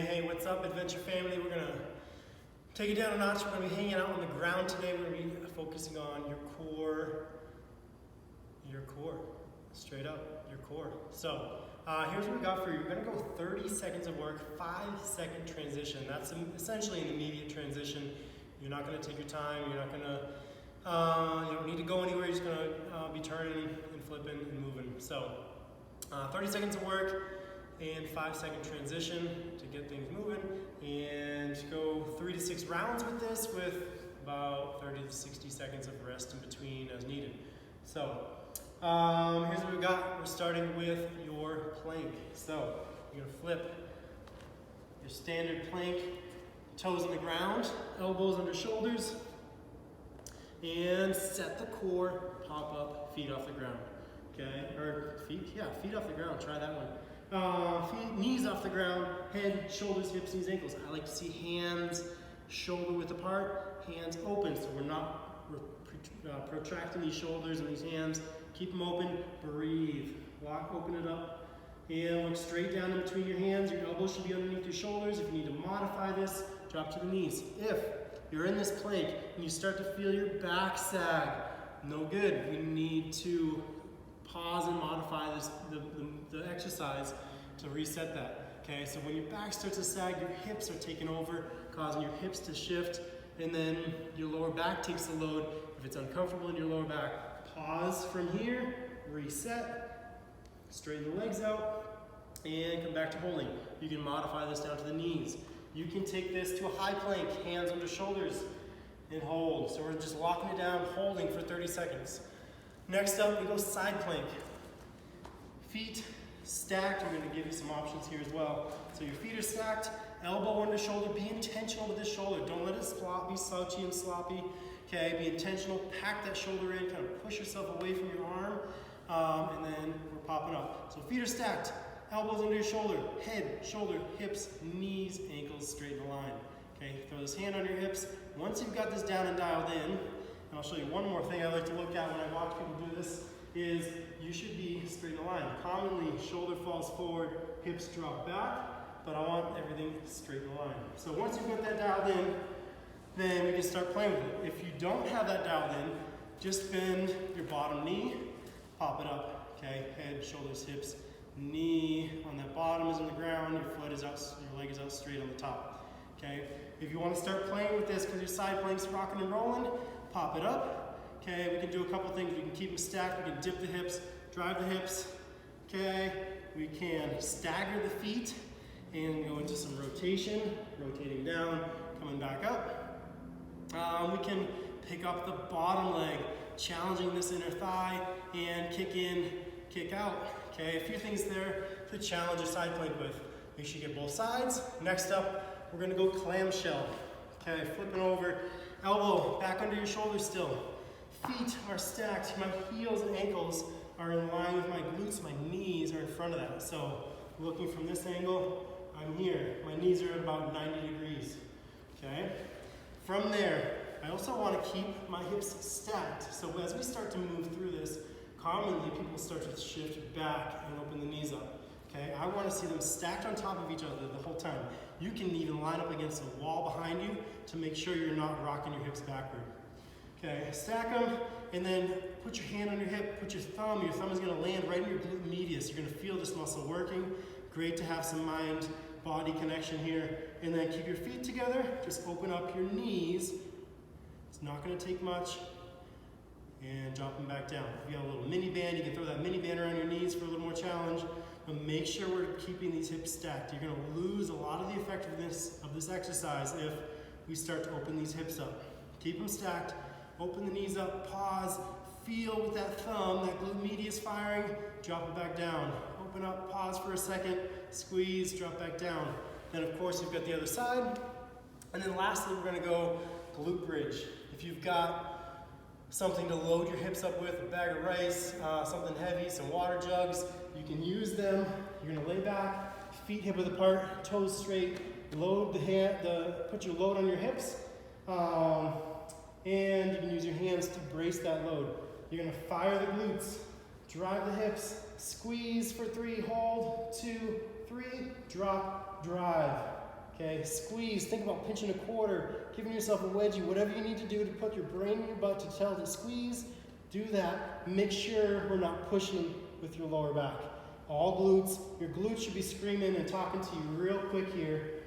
Hey, what's up, Adventure Family? We're gonna take it down a notch. We're gonna be hanging out on the ground today. We're gonna be focusing on your core, straight up, your core. So here's what we got for you. We're gonna go 30 seconds of work, 5-second transition. That's essentially an immediate transition. You're not gonna take your time. You're not gonna, you don't need to go anywhere. You're just gonna be turning and flipping and moving. So 30 seconds of work and 5-second transition to get things moving, and go 3 to 6 rounds with this, with about 30 to 60 seconds of rest in between as needed. So here's what we got. We're starting with your plank. So you're gonna flip your standard plank, toes on the ground, elbows under shoulders, and set the core, pop up, feet off the ground. Okay, or feet off the ground, try that one. Knees off the ground, head, shoulders, hips, knees, ankles. I like to see hands shoulder width apart, hands open, so we're not protracting these shoulders and these hands. Keep them open, breathe, open it up, and look straight down in between your hands. Your elbows should be underneath your shoulders. If you need to modify this, drop to the knees. If you're in this plank and you start to feel your back sag, no good. We need to pause and modify this, the exercise to reset that. Okay, so when your back starts to sag, your hips are taking over, causing your hips to shift, and then your lower back takes the load. If it's uncomfortable in your lower back, pause from here, reset, straighten the legs out, and come back to holding. You can modify this down to the knees. You can take this to a high plank, hands under shoulders, and hold. So we're just locking it down, holding for 30 seconds. Next up, we go side plank. Feet stacked. I'm going to give you some options here as well. So your feet are stacked, elbow under shoulder. Be intentional with this shoulder. Don't let it be slouchy and sloppy. Okay, be intentional. Pack that shoulder in. Kind of push yourself away from your arm, and then we're popping up. So feet are stacked, elbows under your shoulder, head, shoulder, hips, knees, ankles, straight in a line. Okay, throw this hand on your hips. Once you've got this down and dialed in, and I'll show you one more thing I like to look at when I watch people do this, is you should be straight in a line. Commonly, shoulder falls forward, hips drop back, but I want everything straight in a line. So once you've got that dialed in, then we can start playing with it. If you don't have that dialed in, just bend your bottom knee, pop it up, okay? Head, shoulders, hips, knee on that bottom is on the ground, your foot is out, your leg is out straight on the top, okay? If you want to start playing with this because your side plank's rocking and rolling, pop it up. Okay, we can do a couple things. We can keep them stacked. We can dip the hips, drive the hips. Okay, we can stagger the feet and go into some rotation, rotating down, coming back up. We can pick up the bottom leg, challenging this inner thigh, and kick in, kick out. Okay, a few things there to challenge your side plank with. Make sure you get both sides. Next up, we're gonna go clamshell. Okay, flipping over, elbow back under your shoulders still. Feet are stacked. My heels and ankles are in line with my glutes. My knees are in front of that. So looking from this angle, I'm here. My knees are at about 90 degrees. Okay. From there, I also want to keep my hips stacked. So as we start to move through this, commonly people start to shift back and open the knees up. Okay. I want to see them stacked on top of each other the whole time. You can even line up against a wall behind you to make sure you're not rocking your hips backward. Okay, stack them, and then put your hand on your hip, put your thumb is gonna land right in your glute medius. You're gonna feel this muscle working. Great to have some mind-body connection here. And then keep your feet together, just open up your knees. It's not gonna take much. And drop them back down. If you have a little mini band, you can throw that mini band around your knees for a little more challenge. But make sure we're keeping these hips stacked. You're gonna lose a lot of the effectiveness of this exercise if we start to open these hips up. Keep them stacked. Open the knees up, pause, feel with that thumb, that glute medius firing, drop it back down. Open up, pause for a second, squeeze, drop back down. Then of course you've got the other side. And then lastly, we're gonna go glute bridge. If you've got something to load your hips up with, a bag of rice, something heavy, some water jugs, you can use them. You're gonna lay back, feet hip width apart, toes straight, load put your load on your hips. And you can use your hands to brace that load. You're gonna fire the glutes, drive the hips, squeeze for 3, hold, 2, 3, drop, drive. Okay, squeeze, think about pinching a quarter, giving yourself a wedgie, whatever you need to do to put your brain in your butt to tell it to squeeze, do that. Make sure we're not pushing with your lower back. All glutes, your glutes should be screaming and talking to you real quick here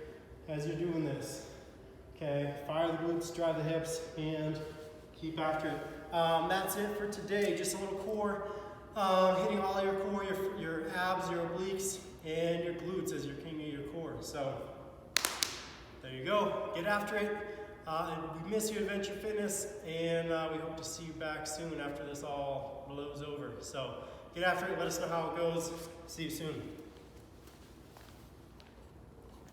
as you're doing this. Okay, fire the glutes, drive the hips, and keep after it. That's it for today, just a little core, hitting all your core, your abs, your obliques, and your glutes as you're king of your core. So, there you go, get after it. We miss you, Adventure Fitness, and we hope to see you back soon after this all blows over. So get after it, let us know how it goes. See you soon.